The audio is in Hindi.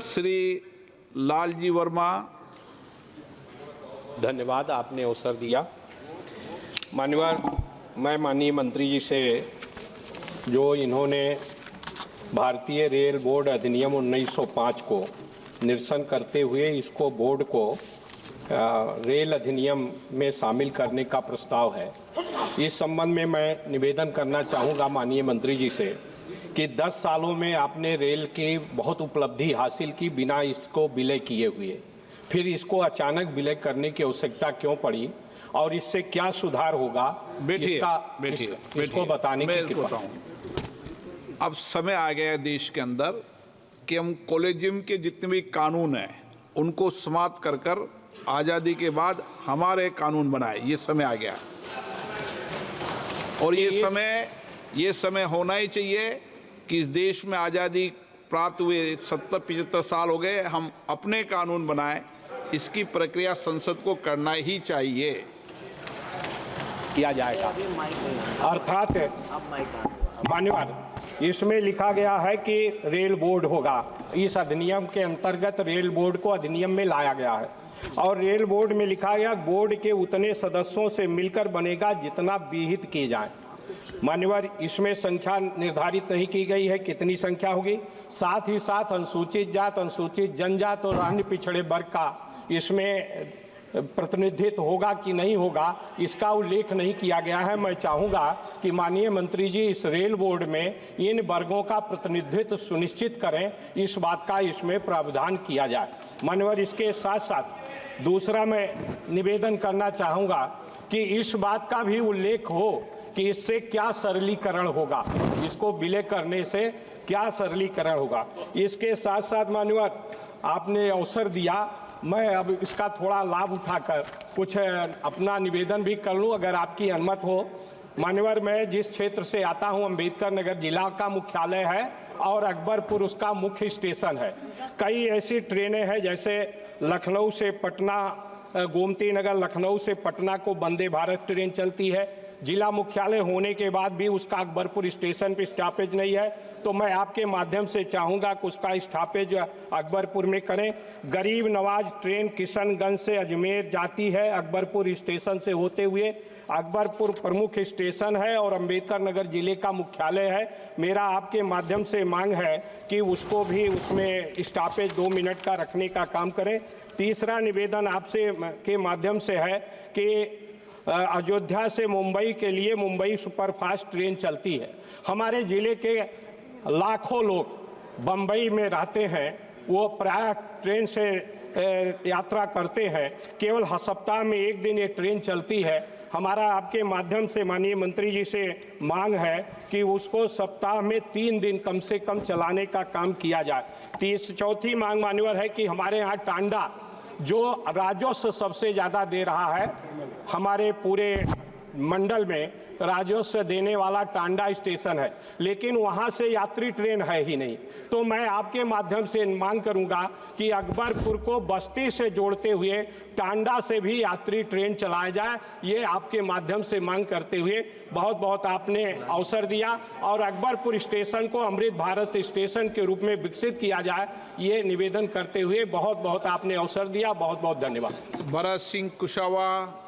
श्री लालजी वर्मा। धन्यवाद, आपने अवसर दिया। मान्यवर, मैं माननीय मंत्री जी से जो इन्होंने भारतीय रेल बोर्ड अधिनियम 1905 को निरसन करते हुए इसको बोर्ड को रेल अधिनियम में शामिल करने का प्रस्ताव है, इस संबंध में मैं निवेदन करना चाहूँगा माननीय मंत्री जी से कि 10 सालों में आपने रेल की बहुत उपलब्धि हासिल की बिना इसको विलय किए हुए, फिर इसको अचानक विलय करने की आवश्यकता क्यों पड़ी और इससे क्या सुधार होगा, इसको बताने की कृपा। अब समय आ गया है देश के अंदर कि हम कॉलेजियम के जितने भी कानून हैं उनको समाप्त कर कर आज़ादी के बाद हमारे कानून बनाए, ये समय आ गया और ये समय होना ही चाहिए कि इस देश में आज़ादी प्राप्त हुए 70-75 साल हो गए, हम अपने कानून बनाएं। इसकी प्रक्रिया संसद को करना ही चाहिए, किया जाएगा। अर्थात मान्यवर, इसमें लिखा गया है कि रेल बोर्ड होगा, इस अधिनियम के अंतर्गत रेल बोर्ड को अधिनियम में लाया गया है और रेल बोर्ड में लिखा गया बोर्ड के उतने सदस्यों से मिलकर बनेगा जितना विहित किए जाए। मान्यवर, इसमें संख्या निर्धारित नहीं की गई है कितनी संख्या होगी, साथ ही साथ अनुसूचित जात, अनुसूचित जनजात और अन्य पिछड़े वर्ग का इसमें प्रतिनिधित्व होगा कि नहीं होगा, इसका उल्लेख नहीं किया गया है। मैं चाहूँगा कि माननीय मंत्री जी इस रेल बोर्ड में इन वर्गों का प्रतिनिधित्व सुनिश्चित करें, इस बात का इसमें प्रावधान किया जाए। मान्यवर, इसके साथ साथ दूसरा मैं निवेदन करना चाहूँगा कि इस बात का भी उल्लेख हो कि इससे क्या सरलीकरण होगा, इसको विलय करने से क्या सरलीकरण होगा। इसके साथ साथ मान्यवर, आपने अवसर दिया, मैं अब इसका थोड़ा लाभ उठाकर कुछ अपना निवेदन भी कर लूं, अगर आपकी अनुमति हो। मान्यवर, मैं जिस क्षेत्र से आता हूं, अम्बेडकर नगर जिला का मुख्यालय है और अकबरपुर उसका मुख्य स्टेशन है। कई ऐसी ट्रेनें हैं जैसे लखनऊ से पटना, गोमती नगर लखनऊ से पटना को वंदे भारत ट्रेन चलती है। जिला मुख्यालय होने के बाद भी उसका अकबरपुर स्टेशन पर स्टॉपेज नहीं है, तो मैं आपके माध्यम से चाहूँगा कि उसका स्टॉपेज अकबरपुर में करें। गरीब नवाज ट्रेन किशनगंज से अजमेर जाती है, अकबरपुर स्टेशन से होते हुए। अकबरपुर प्रमुख स्टेशन है और अम्बेडकर नगर जिले का मुख्यालय है। मेरा आपके माध्यम से मांग है कि उसको भी उसमें स्टॉपेज 2 मिनट का रखने का काम करें। तीसरा निवेदन आपसे के माध्यम से है कि अयोध्या से मुंबई के लिए मुंबई सुपरफास्ट ट्रेन चलती है। हमारे ज़िले के लाखों लोग बम्बई में रहते हैं, वो प्रायः ट्रेन से यात्रा करते हैं, केवल सप्ताह में 1 दिन ये ट्रेन चलती है। हमारा आपके माध्यम से माननीय मंत्री जी से मांग है कि उसको सप्ताह में 3 दिन कम से कम चलाने का काम किया जाए। चौथी मांग मान्यवर है कि हमारे यहाँ टांडा जो राजस्व सबसे ज़्यादा दे रहा है, हमारे पूरे मंडल में राजस्व देने वाला टांडा स्टेशन है, लेकिन वहां से यात्री ट्रेन है ही नहीं। तो मैं आपके माध्यम से मांग करूंगा कि अकबरपुर को बस्ती से जोड़ते हुए टांडा से भी यात्री ट्रेन चलाया जाए। ये आपके माध्यम से मांग करते हुए बहुत बहुत आपने अवसर दिया और अकबरपुर स्टेशन को अमृत भारत स्टेशन के रूप में विकसित किया जाए, ये निवेदन करते हुए बहुत बहुत आपने अवसर दिया। बहुत बहुत धन्यवाद। भरत सिंह कुशवाहा।